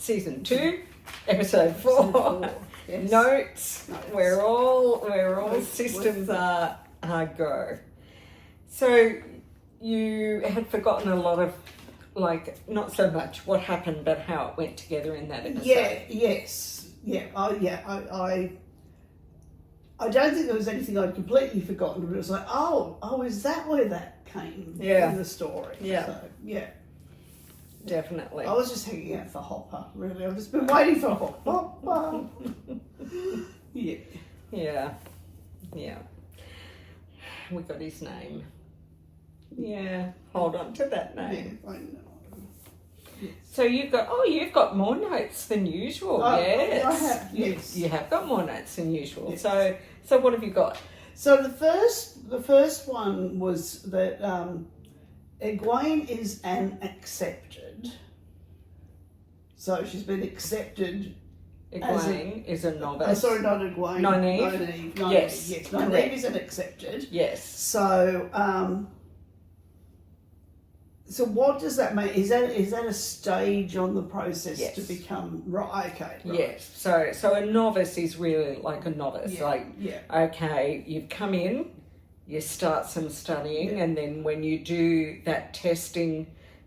season 2, episode 4. Yes. Notes. We're all systems are go. So you had forgotten a lot of, like, not so much what happened, but how it went together in that episode. I don't think there was anything I'd completely forgotten, but it was like, oh, is that where that came in the story? Yeah. So, yeah. Definitely. I was just hanging out for Hopper, really. I've just been waiting for Hopper. Yeah. Yeah. Yeah. We got his name. Yeah. Hold on to that name. Yeah, I know. Yes. So you've got more notes than usual. Yes. I have, yes. You have got more notes than usual. Yes. So what have you got? So the first one was that Egwene is an accepted. So she's been accepted. Egwene is a novice. Sorry, not Egwene. Nynaeve. Nynaeve. Yes. Yes. Correct. Nynaeve is an accepted. Yes. So so what does that mean? Is that a stage on the process Yes. to become right? Okay. Right. Yes. So a novice is really like a novice. Yeah. Like, okay, you've come in, you start some studying, and then when you do that testing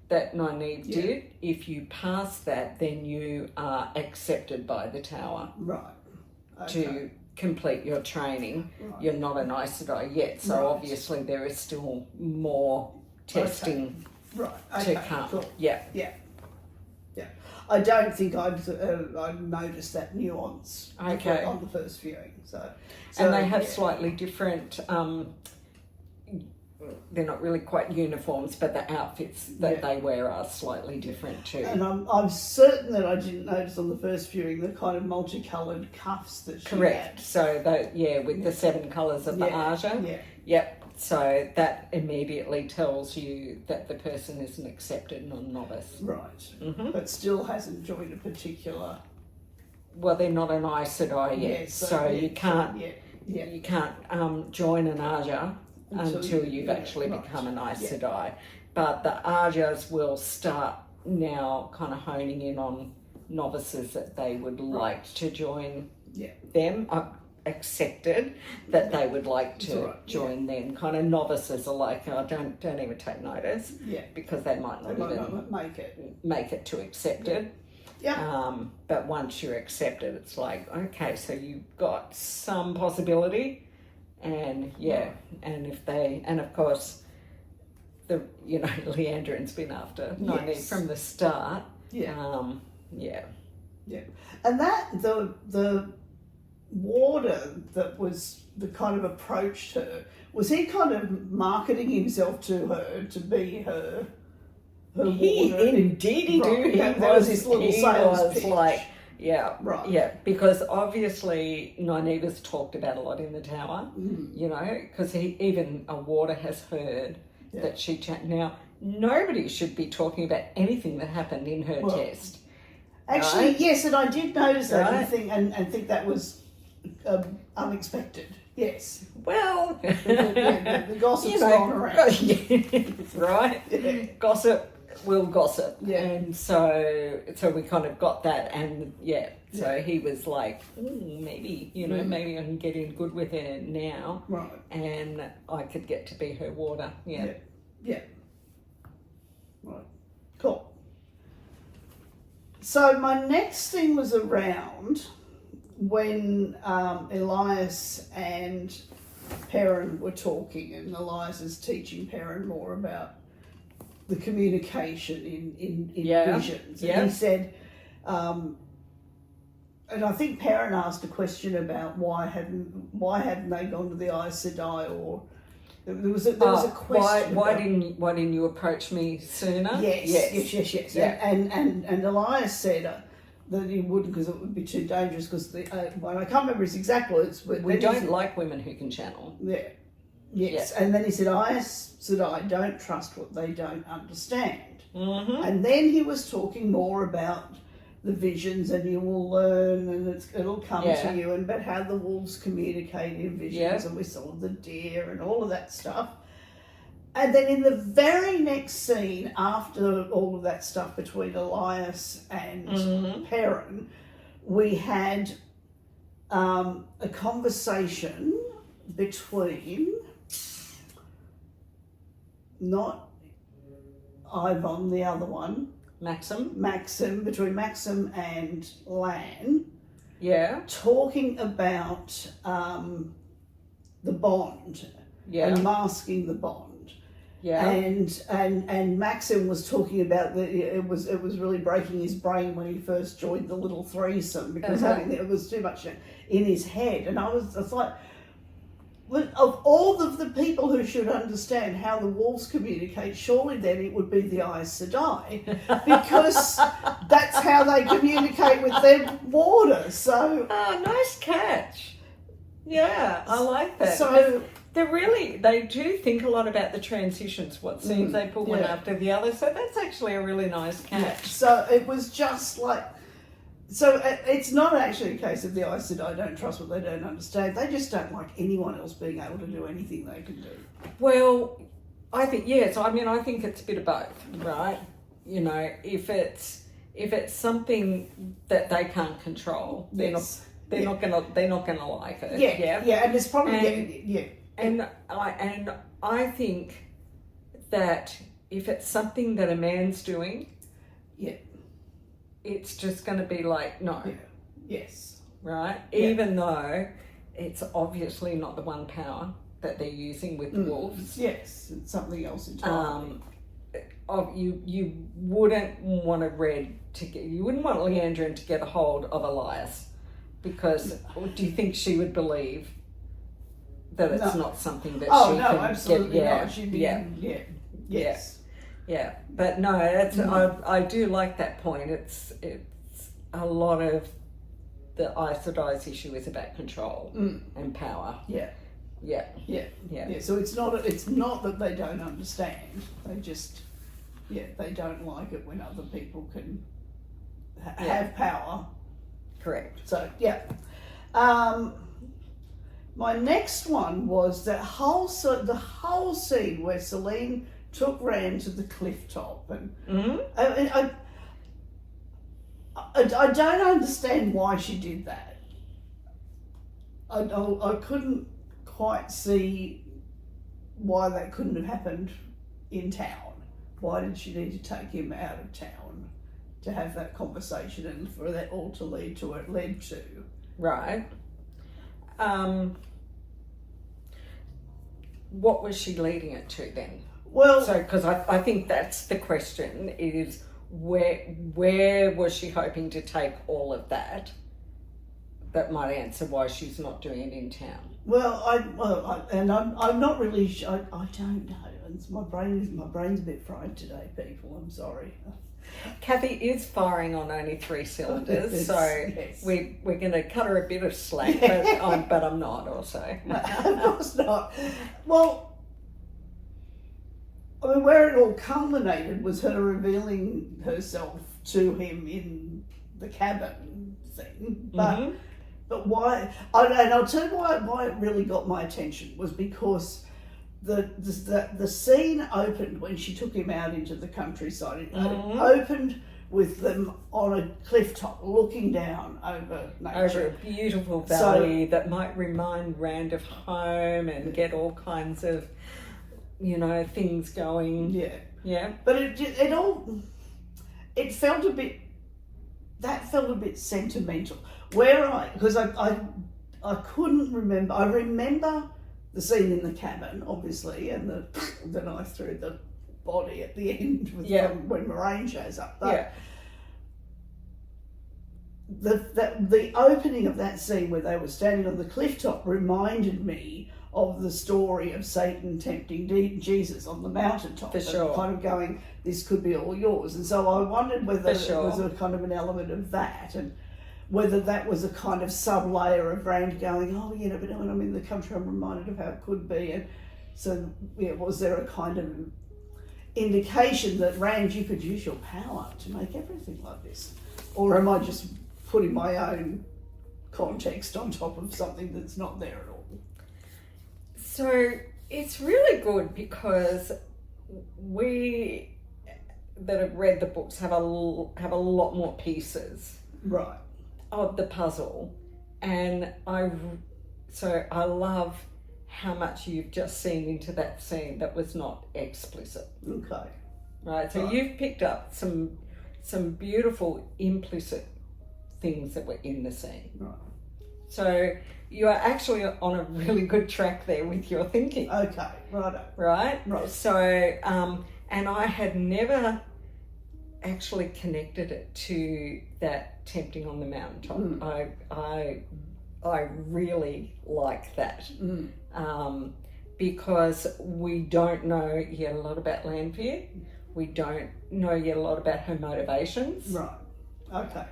that Nynaeve did, if you pass that, then you are accepted by the tower. Right. Okay. To complete your training. Right. You're not an Aes Sedai yet, so obviously there is still more testing to come. Cool. Yeah. I don't think I'd noticed that nuance on the first viewing. So And they have slightly different, they're not really quite uniforms, but the outfits that they wear are slightly different too. And I'm certain that I didn't notice on the first viewing the kind of multicoloured cuffs that she Correct. had. So, with the 7 colours of the Aja. Yeah. Yep. So that immediately tells you that the person is an accepted non-novice. Right. Mm-hmm. But still hasn't joined a particular... Well, they're not an Aes Sedai yet, Yeah, so you can't Yeah. you can't join an Aja until you've actually right. become an Aes Yeah. Sedai. But the Ajas will start now kind of honing in on novices that they would like to join them, accepted that they would like to join them. Kind of novices are like, oh, don't even take notice because they might not even make it to accepted. Yeah. But once you're accepted, it's like, okay, so you've got some possibility, and and of course, Leandrin's been after Nynaeve from the start. Yeah. Yeah. And that the warder that was the kind of approached her, was he kind of marketing himself to her to be her warder? Indeed he do. That was his little sales pitch. Like, Right. Yeah, because obviously Nynaeve is talked about a lot in the tower, because even a warder has heard that she now nobody should be talking about anything that happened in her test. Actually, right? yes, and I did notice that Right. and think that was unexpected. Yes. Well, the gossip's gone around. Right? Yeah. Gossip will gossip. Yeah. And so we kind of got that, and so he was like, maybe, maybe I can get in good with her now. Right. And I could get to be her warder. Yeah. Right. Cool. So my next thing was around when Elias and Perrin were talking, and Elias is teaching Perrin more about the communication in visions. And he said, and I think Perrin asked a question about why hadn't they gone to the Aes Sedai, or there was a question. Why didn't you approach me sooner? Yes. Yeah. And Elias said that he wouldn't because it would be too dangerous, because I can't remember his exact words. But we don't like women who can channel. Yeah. Yes. And then he said, Aes Sedai don't trust what they don't understand. Mm-hmm. And then he was talking more about the visions, and you will learn, and it'll come to you, and about how the wolves communicate in visions, and we saw the deer and all of that stuff. And then in the very next scene, after all of that stuff between Elias and Perrin, we had a conversation between, not Ivan, the other one, Maxim, between Maxim and Lan, yeah, talking about the bond, yeah, and masking the bond. yeah, And Maxim was talking about that it was really breaking his brain when he first joined the little threesome because it was too much in his head. And I was like, of all of the people who should understand how the wolves communicate, surely then it would be the Aes Sedai, because that's how they communicate with their warders. So nice catch. Yeah, I like that. So they do think a lot about the transitions, what scenes they put one after the other. So that's actually a really nice catch. Yeah. So it was just like, so it's not actually a case of the Aes Sedai don't trust what they don't understand. They just don't like anyone else being able to do anything they can do. Well, I think, yes. I mean, I think it's a bit of both, right? You know, if it's something that they can't control, they're not gonna like it. Yeah, and it's probably And I think that if it's something that a man's doing, it's just going to be like, no. Yeah. Yes. Right? Even though it's obviously not the one power that they're using with the wolves. Yes, it's something else entirely. You wouldn't want you wouldn't want Leandrin to get a hold of Elias, because do you think she would believe that it's not something that she can absolutely get? not. She'd be, yes. Yeah, but no, that's I do like that point. It's a lot of the Aes Sedai's issue is about control and power. Yeah. So it's not that they don't understand. They just they don't like it when other people can have power. Correct. So my next one was the whole scene where Celine took Rand to the cliff top, and I don't understand why she did that. I couldn't quite see why that couldn't have happened in town. Why did she need to take him out of town to have that conversation and for that all to lead to what it led to? Right. What was she leading it to then? Well, so because I think that's the question, is where was she hoping to take all of that? That might answer why she's not doing it in town. Well, I'm not really sure. I don't know. My brain's a bit fried today, people. I'm sorry. Cathy is firing on only 3 cylinders, so we're going to cut her a bit of slack, but I'm not also. No, of course not. Well, I mean, where it all culminated was her revealing herself to him in the cabin thing, but why? And I'll tell you why it really got my attention was because the scene opened when she took him out into the countryside. It opened with them on a cliff top looking down over nature. Over a beautiful valley that might remind Rand of home and get all kinds of, things going. Yeah. But it felt a bit sentimental. Because I couldn't remember. I remember the scene in the cabin, obviously, and the knife through the body at the end when Moraine shows up. But the opening of that scene where they were standing on the cliff top reminded me of the story of Satan tempting Jesus on the mountaintop. For sure. Kind of going, this could be all yours. And so I wondered whether it was a kind of an element of that, and whether that was a kind of sub-layer of Rand going, but when I'm in the country, I'm reminded of how it could be. And so, was there a kind of indication that, Rand, you could use your power to make everything like this? Or am I just putting my own context on top of something that's not there at all? So, it's really good because we that have read the books have a lot more pieces Right. of the puzzle, and I love how much you've just seen into that scene that was not explicit. Okay. Right, so you've picked up some beautiful implicit things that were in the scene. Right. So you are actually on a really good track there with your thinking. Okay. Righto. Right? Right. So, and I had never actually connected it to that tempting on the mountaintop. I really like that. Because we don't know yet a lot about Landview. We don't know yet a lot about her motivations. Right. Okay.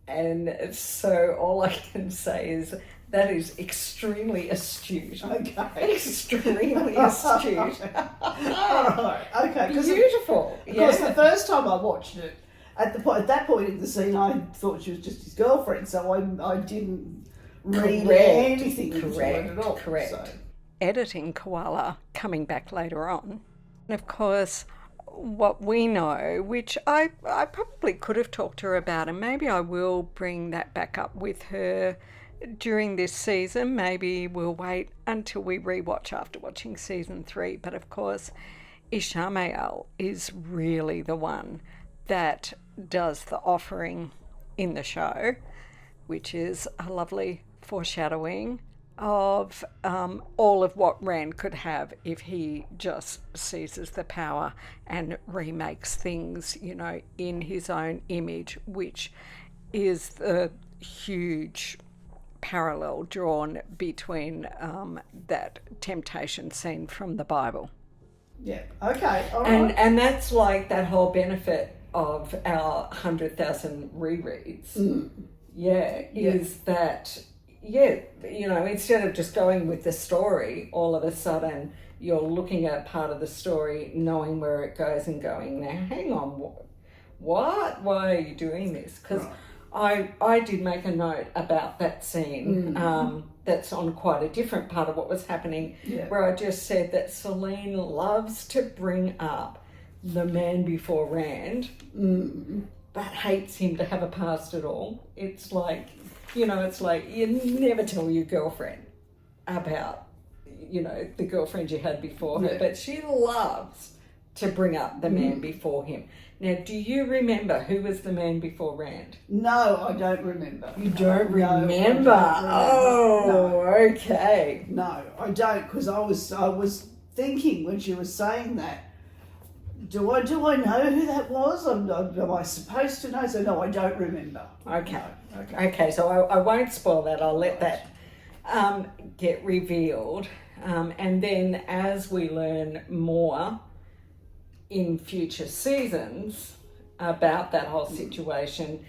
And so all I can say is that is extremely astute. Okay. Extremely astute. All right. Okay. Beautiful. Because the first time I watched it, at that point in the scene, I thought she was just his girlfriend, so I didn't read anything into it at all. Correct. So. Editing Koala coming back later on. And of course, what we know, which I probably could have talked to her about, and maybe I will bring that back up with her during this season. Maybe we'll wait until we rewatch after watching season 3. But of course, Ishmael is really the one that does the offering in the show, which is a lovely foreshadowing of all of what Rand could have if he just seizes the power and remakes things, you know, in his own image, which is the huge parallel drawn between that temptation scene from the Bible. Yeah. Okay. All right. And that's like that whole benefit of our 100,000 rereads. Is that, you know, instead of just going with the story, all of a sudden you're looking at part of the story, knowing where it goes and going, now hang on, what? Why are you doing this? Because I did make a note about that scene that's on quite a different part of what was happening, where I just said that Celine loves to bring up the man before Rand, but hates him to have a past at all. It's like, you know, it's like you never tell your girlfriend about, you know, the girlfriend you had before her, but she loves to bring up the man before him. Now, do you remember who was the man before Rand? No, I don't remember. You don't remember? Oh, okay. No, I don't, because I was thinking when she was saying that, do I know who that was? Am I supposed to know? So no, I don't remember. Okay. No. Okay. So I won't spoil that. I'll let that get revealed. And then as we learn more in future seasons about that whole situation,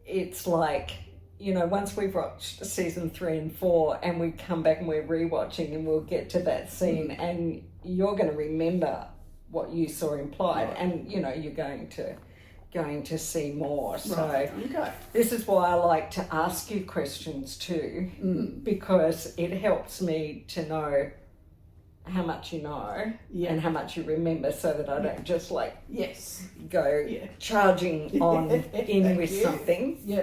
it's like, you know, once we've watched season 3 and 4 and we come back and we're rewatching and we'll get to that scene and you're going to remember what you saw implied, and you know you're going to see more. So this is why I like to ask you questions too, because it helps me to know how much you know and how much you remember, so that I don't just like go charging on in with something.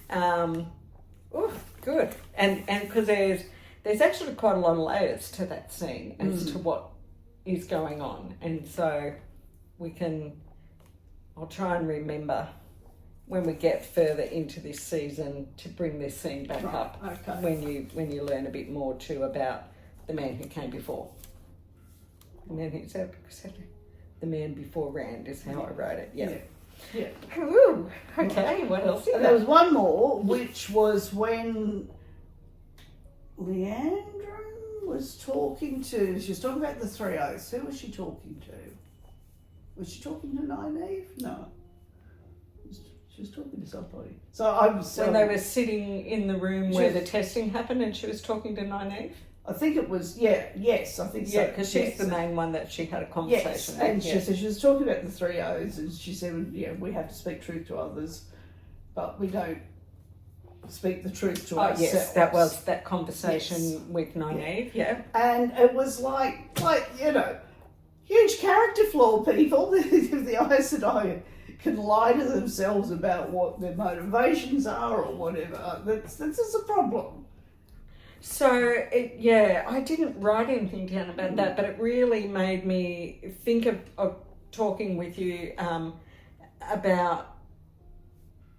Oh, good. And because there's actually quite a lot of layers to that scene as to what is going on, and so I'll try and remember when we get further into this season to bring this scene back up when you learn a bit more too about the man who came before. The man before Rand is how I wrote it. Yeah. Ooh, okay, what else? And there was one more, which was when Leandra was talking to, she was talking about the 3 O's. Who was she talking to? Was she talking to Nynaeve? No. She was talking to somebody. So I was... When they were sitting in the room where the testing happened and she was talking to Nynaeve? I think it was, yes, I think so. Yeah, because she's the main one that she had a conversation with. And she said she was talking about the 3 O's, and she said, we have to speak truth to others, but we don't speak the truth to Oh ourselves. yes, that was that conversation with Naive, yeah. And it was like you know, huge character flaw, people. If the Aes Sedai can lie to themselves about what their motivations are or whatever, that's a problem. So, I didn't write anything down about that, but it really made me think of talking with you about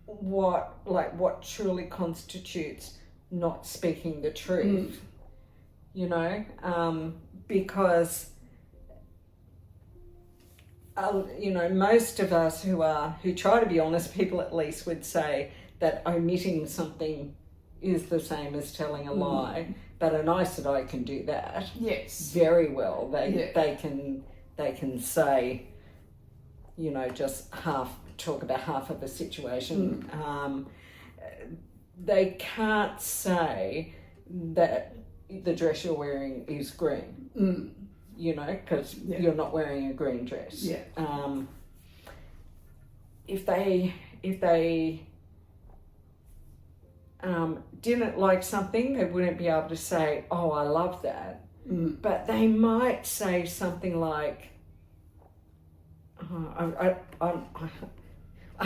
what truly constitutes not speaking the truth, you know, because, you know, most of us who try to be honest people at least would say that omitting something is the same as telling a lie, but an Aes Sedai can do that. Yes, very well. They can say, you know, just talk about half of a situation. They can't say that the dress you're wearing is green. You know, because you're not wearing a green dress. Yeah. If they didn't like something, they wouldn't be able to say, "Oh, I love that." But they might say something like, I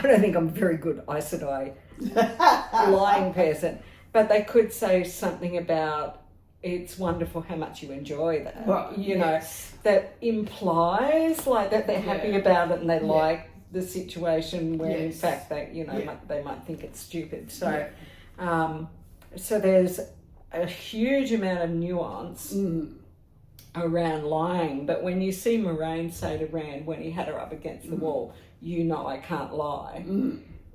don't think I'm a very good Aes Sedai lying person, but they could say something about, it's wonderful how much you enjoy that. Well, you know, that implies like that they're happy about it and they like the situation when in fact they, you know, they might think it's stupid. So, so there's a huge amount of nuance around lying. But when you see Moraine say to Rand when he had her up against the wall, you know I can't lie.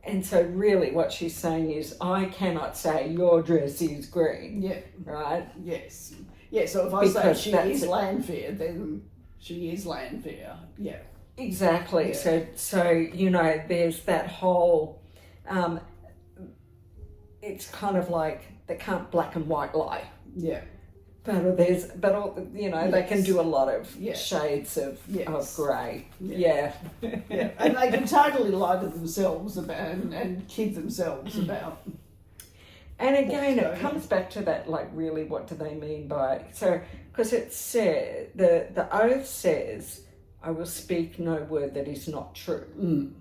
And so really what she's saying is, I cannot say your dress is green. Yeah. Right? Yes. Yeah, so if I say she is Lanfear, then she is Lanfear. Yeah. Exactly. Yeah. So you know, there's that whole, it's kind of like they can't black and white lie. Yeah. But you know, they can do a lot of shades of grey. Yeah. Yeah. And they can totally lie to themselves about and kid themselves about. And again, it comes back to that, like, really, what do they mean by, so, because it says, the oath says, I will speak no word that is not true.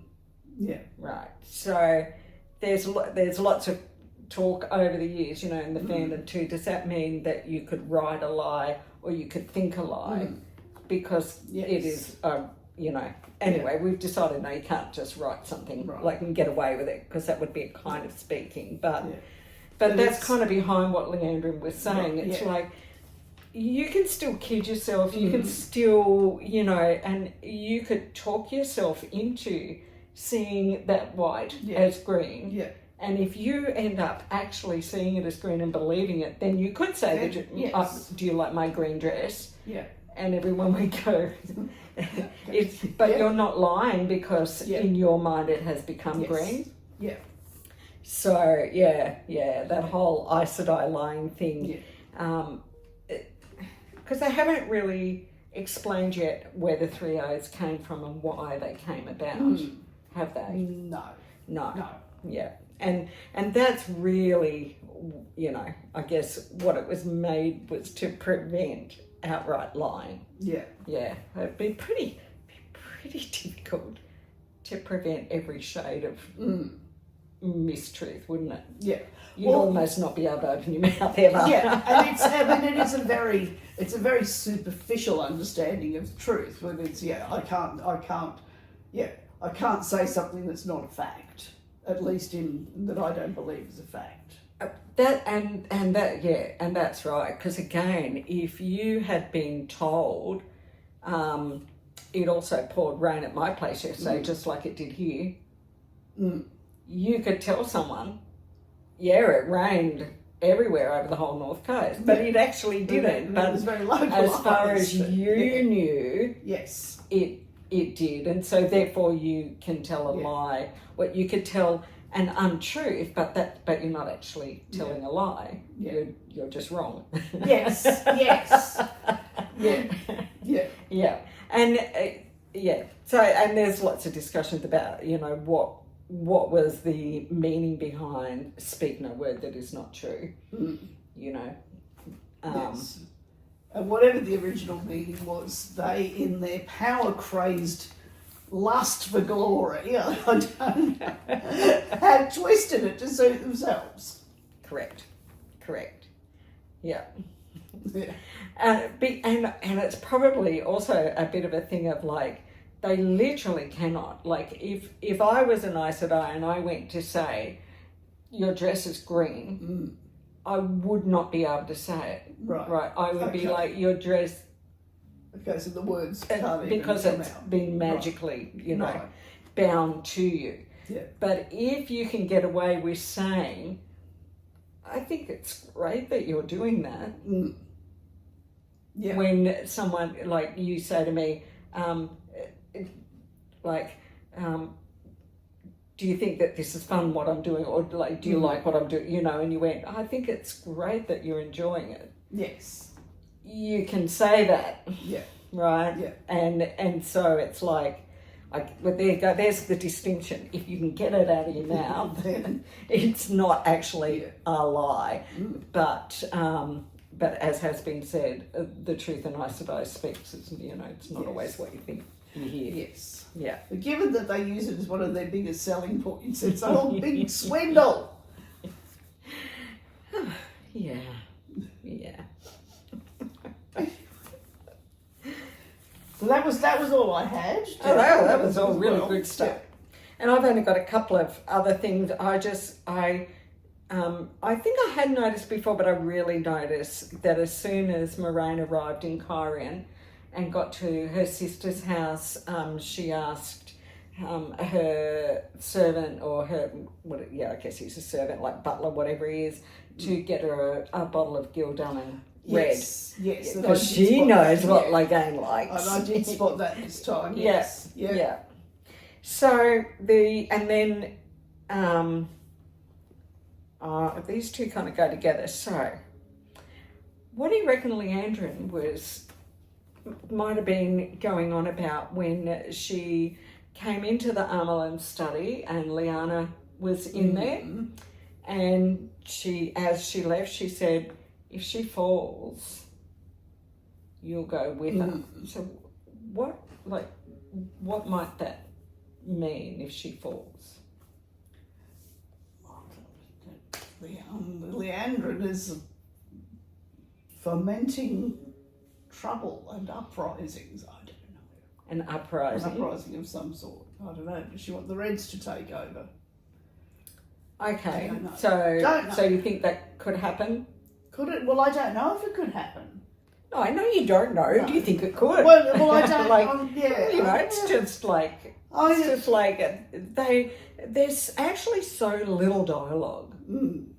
Yeah. Right. So there's lots of talk over the years, you know, in the fandom too. Does that mean that you could write a lie or you could think a lie? Because it is, you know, anyway, we've decided, no, you can't just write something like and get away with it, because that would be a kind of speaking. But that's kind of behind what Leandrin was saying. It's like, you can still kid yourself, you can still, you know, and you could talk yourself into seeing that white as green. Yeah. And if you end up actually seeing it as green and believing it, then you could say, do you like my green dress? Yeah. And everyone would go, but you're not lying, because in your mind it has become green. Yeah. So, that whole Aes Sedai lying thing, because they haven't really explained yet where the 3 O's came from and why they came about, have they? No. Yeah. And that's really, you know, I guess what it was made was to prevent outright lying. Yeah. Yeah. It'd be pretty difficult to prevent every shade of mistruth, wouldn't it? Yeah. You'd almost not be able to open your mouth ever. Yeah, and it's a very superficial understanding of the truth. When it's I can't say something that's not a fact. At least that I don't believe is a fact. And that's right. Because again, if you had been told, it also poured rain at my place yesterday, just like it did here. You could tell someone, it rained everywhere over the whole North Coast, but it actually didn't. But it was very localised. As far as you knew, yes, it did, and so therefore you can tell a lie. What you could tell an untruth, but you're not actually telling a lie. Yeah. You're just wrong. Yes. Yeah. And So, and there's lots of discussions about, you know, what was the meaning behind speak no word that is not true, you know. Yes. And whatever the original meaning was, they, in their power-crazed lust for glory, I don't know, have twisted it to suit themselves. Correct. Yeah. Yeah. And it's probably also a bit of a thing of like, they literally cannot, like if I was an Aes Sedai and I went to say, your dress is green, I would not be able to say it. Right. I would be like, your dress. Okay, so the words can't because even come it's out. been magically, you know, bound to you. Yeah. But if you can get away with saying, I think it's great that you're doing that. Yeah. When someone, like you say to me, do you think that this is fun, what I'm doing? Or like, do you like what I'm doing? You know, and you went, I think it's great that you're enjoying it. Yes. You can say that. Yeah. Right? Yeah. And so it's like, well, there you go, there's the distinction. If you can get it out of your mouth, then it's not actually a lie. But as has been said, the truth in Aes Sedai speaks. You know, it's not always what you think you hear. Yes. Yeah. But given that they use it as one of their biggest selling points, it's a whole big swindle. Yeah. So that was all I had. Oh, that was all really good stuff. Yeah. And I've only got a couple of other things. I think I had noticed before, but I really noticed that as soon as Moraine arrived in Cairn and got to her sister's house, she asked her servant or I guess he's a servant, like butler, whatever he is, to get her a bottle of Gildaman red. Yes. Because she knows what Lagaine likes. And I did spot that this time. Yes. Yeah. So these two kind of go together. So, what do you reckon Leandrin might have been going on about when she came into the Amelin study and Lyanna was in there, and as she left, she said, if she falls, you'll go with her. So what might that mean if she falls? Leandrin is fomenting trouble and uprisings. I don't know. An uprising? An uprising of some sort. I don't know. Does she want the Reds to take over? Okay. So you think that could happen? Could it? Well, I don't know if it could happen. No, I know you don't know. No. Do you think it could? Well I don't. You know, it's just like there's actually so little dialogue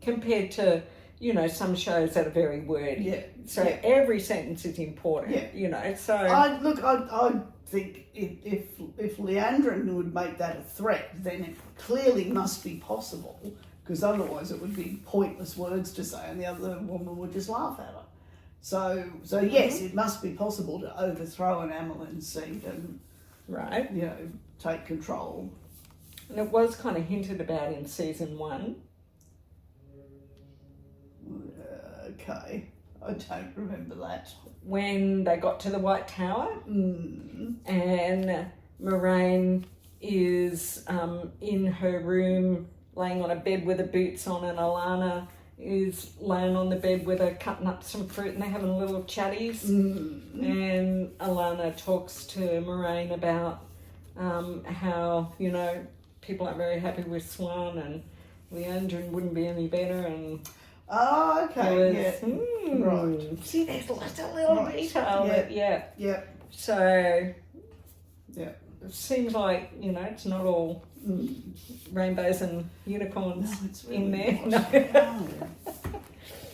compared to, you know, some shows that are very wordy. Yeah. So every sentence is important. Yeah. You know. So I think if Leandrin would make that a threat, then it clearly must be possible, because otherwise it would be pointless words to say, and the other woman would just laugh at her. So yes, it must be possible to overthrow an Amelin seat and you know, take control. And it was kind of hinted about in season 1. Okay, I don't remember that. When they got to the White Tower, and Moraine is in her room laying on a bed with her boots on, and Alana is laying on the bed with her cutting up some fruit, and they're having little chatties. And Alana talks to Moraine about how, you know, people aren't very happy with Swan, and Leandrin wouldn't be any better, and right. See, there's lots of little detail. So it seems like, you know, it's not all rainbows and unicorns in there.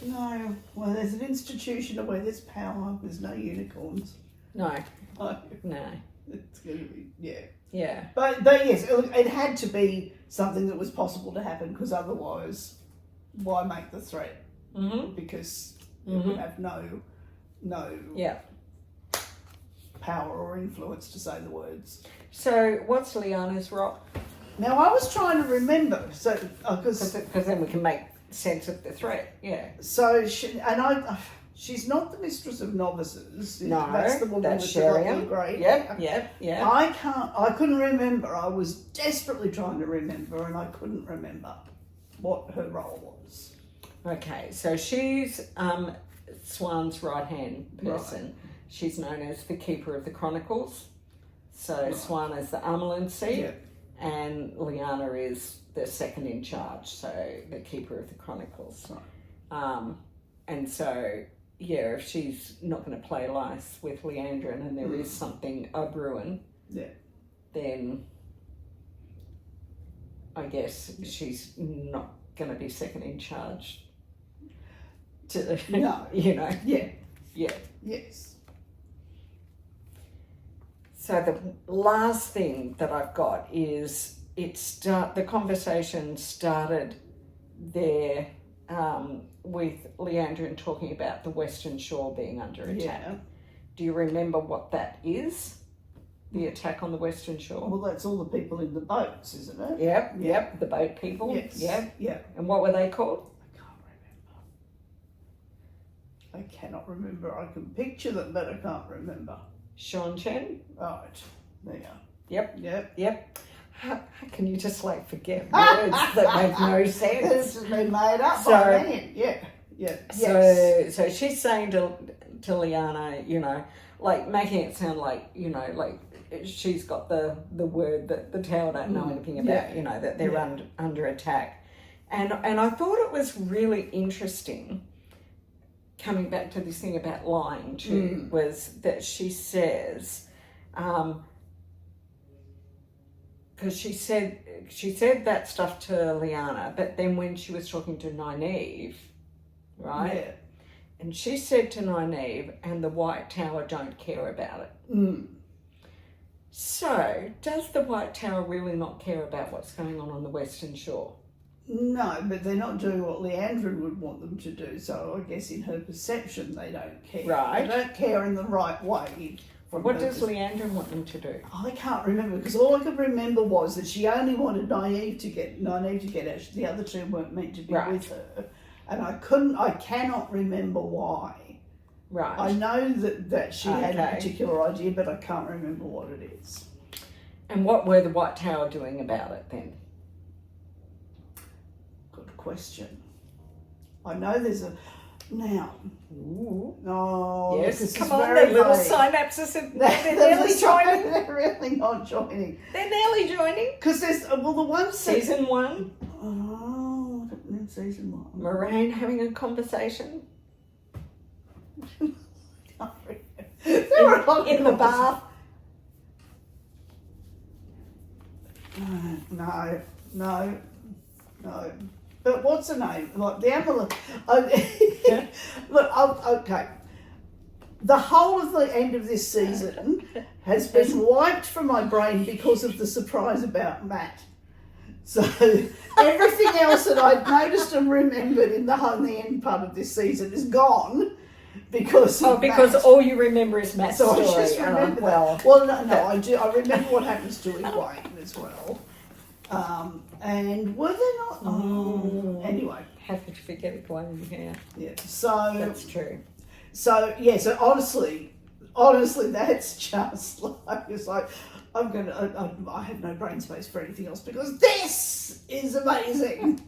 No. Well, there's an institution where there's power, there's no unicorns. No. It's going to be, Yeah. But yes, it had to be something that was possible to happen, because otherwise, why make the threat? Because it would have no power or influence to say the words. So what's Lyanna's rock? Now, I was trying to remember, so because then we can make sense of the threat. Yeah. so she's not the mistress of novices. No, that's the woman that's with the lovely Sherian. grey. Yep. I couldn't remember. I was desperately trying to remember, and I couldn't remember what her role was. Okay, so she's Swan's right-hand person. Right. She's known as the Keeper of the Chronicles. So right. Swan is the amanuensis, and Liana is the second in charge, so the Keeper of the Chronicles. Right. And so, yeah, if she's not going to play lice with Leandrin and there is something brewing, then I guess she's not going to be second in charge. No. You know? Yeah. Yes. So the last thing that I've got is the conversation started there with Leandrin talking about the Western Shore being under attack. Yeah. Do you remember what that is? The attack on the Western Shore? Well, that's all the people in the boats, isn't it? Yep, the boat people. Yes. Yeah. And what were they called? I cannot remember. I can picture them, but I can't remember. Sean Chen? Right. There. Yep. How can you just forget words that make no sense? It's just been made up by then. Yeah. So she's saying to Liana, making it sound like she's got the word that the Tower don't know anything about, that they're under attack. And I thought it was really interesting, coming back to this thing about lying too, was that she says, because she said that stuff to Liana, but then when she was talking to Nynaeve, right? Yeah. And she said to Nynaeve, and the White Tower don't care about it. So, does the White Tower really not care about what's going on the Western Shore? No, but they're not doing what Leandrin would want them to do, so I guess in her perception they don't care. Right. They don't care in the right way. What does Leandrin want them to do? I can't remember, because all I could remember was that she only wanted Nynaeve to get out. The other two weren't meant to be with her. And I cannot remember why. Right. I know that she had a particular idea, but I can't remember what it is. And what were the White Tower doing about it then? Good question. I know there's a... Now... Ooh. Oh, yes. Come on, their little synapses are nearly joining. They're really not joining. They're nearly joining. Because there's... the one... Season 1. Oh, in season 1. Moraine having a conversation. in the bath. No. But what's her name? The Amulet. Look, okay. The whole of the end of this season has been wiped from my brain because of the surprise about Matt. So everything else that I'd noticed and remembered in the end part of this season is gone because of Matt. All you remember is Matt's story. So I just remember that. I do. I remember what happens to Egwene as well. And were they not? Anyway. How could you forget Egwene? Yeah. So that's true. So yeah. So honestly, that's just it's like I have no brain space for anything else because this is amazing.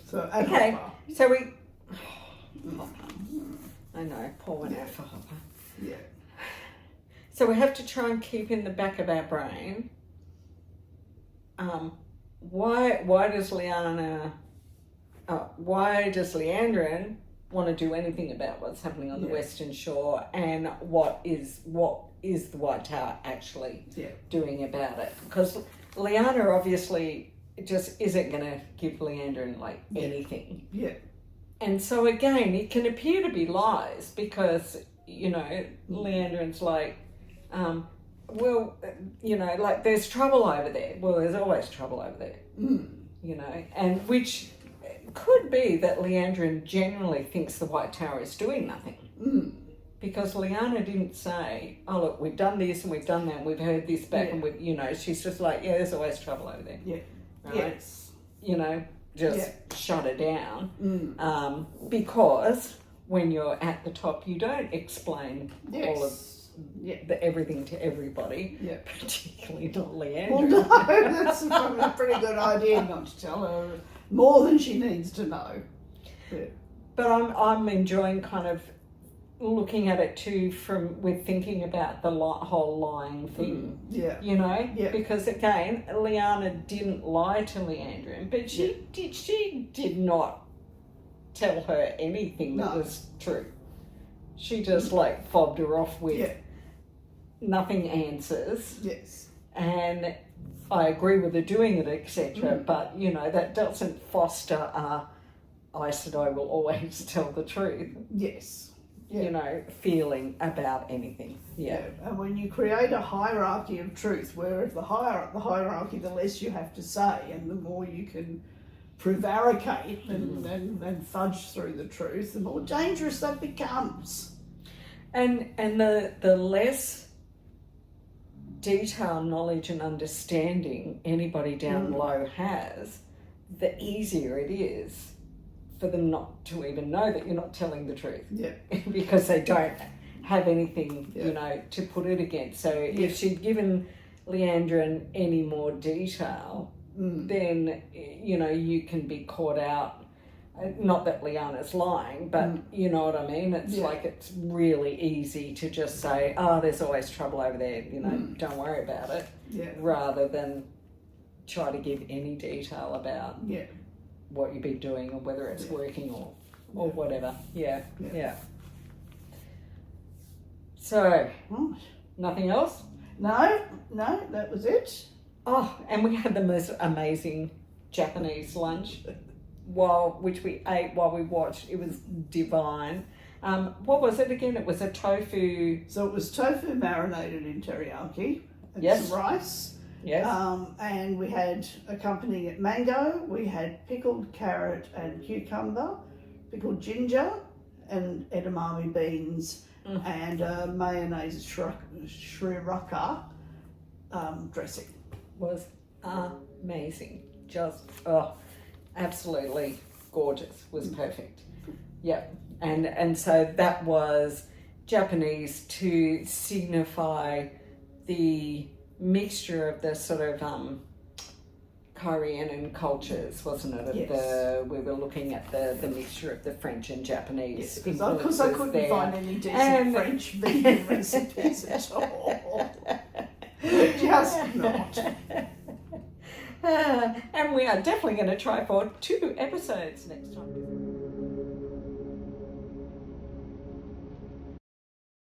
So okay. So we. I know. Poor one out for Hopper. Yeah. So we have to try and keep in the back of our brain. Why does Leandrin want to do anything about what's happening on the Western Shore, and what is the White Tower actually doing about it? Because Lyanna obviously just isn't going to give Leandrin anything. Yeah. And so again, it can appear to be lies because Leandrin's there's trouble over there. Well, there's always trouble over there. And which could be that Leandrin generally thinks the White Tower is doing nothing. Because Liana didn't say, oh, look, we've done this and we've done that and we've heard this back and we've, you know, she's just like, yeah, there's always trouble over there. Yeah. Right? Yes. You know, just shut her down. Because when you're at the top, you don't explain all of everything to everybody, particularly not Leandra. Well, no, that's a pretty good idea not to tell her more than she needs to know. Yeah. But I'm enjoying kind of looking at it too with thinking about the whole lying thing. You know? Yeah. Because again, Liana didn't lie to Leandra, but she did not tell her anything that was true. She just like fobbed her off with nothing answers. Yes. And I agree with her doing it, etc. But you know, that doesn't foster I said I will always tell the truth. Yes. You know, feeling about anything. Yeah. And when you create a hierarchy of truth, where the higher up the hierarchy, the less you have to say, and the more you can prevaricate and fudge through the truth, the more dangerous that becomes. And the less detail, knowledge and understanding anybody down low has, the easier it is for them not to even know that you're not telling the truth. Yeah. Because they don't have anything, you know, to put it against. So if she'd given Leandra any more detail, then, you know, you can be caught out. Not that Liana's lying, but you know what I mean? It's like it's really easy to just say, oh, there's always trouble over there, you know, don't worry about it. Yeah. Rather than try to give any detail about what you've been doing or whether it's working or whatever. Yeah. So, nothing else? No, that was it. Oh, and we had the most amazing Japanese lunch, which we ate while we watched. It was divine. What was it again? It was a tofu. So it was tofu marinated in teriyaki and some rice. Yes. And we had accompanying it mango. We had pickled carrot and cucumber, pickled ginger, and edamame beans, and mayonnaise sriracha dressing. Was amazing. Just absolutely gorgeous. Was perfect. Yep. And so that was Japanese to signify the mixture of the sort of Korean and cultures, wasn't it? We were looking at the mixture of the French and Japanese. Because I couldn't find any decent French vegan recipes at all. Just not. And we are definitely going to try for 2 episodes next time.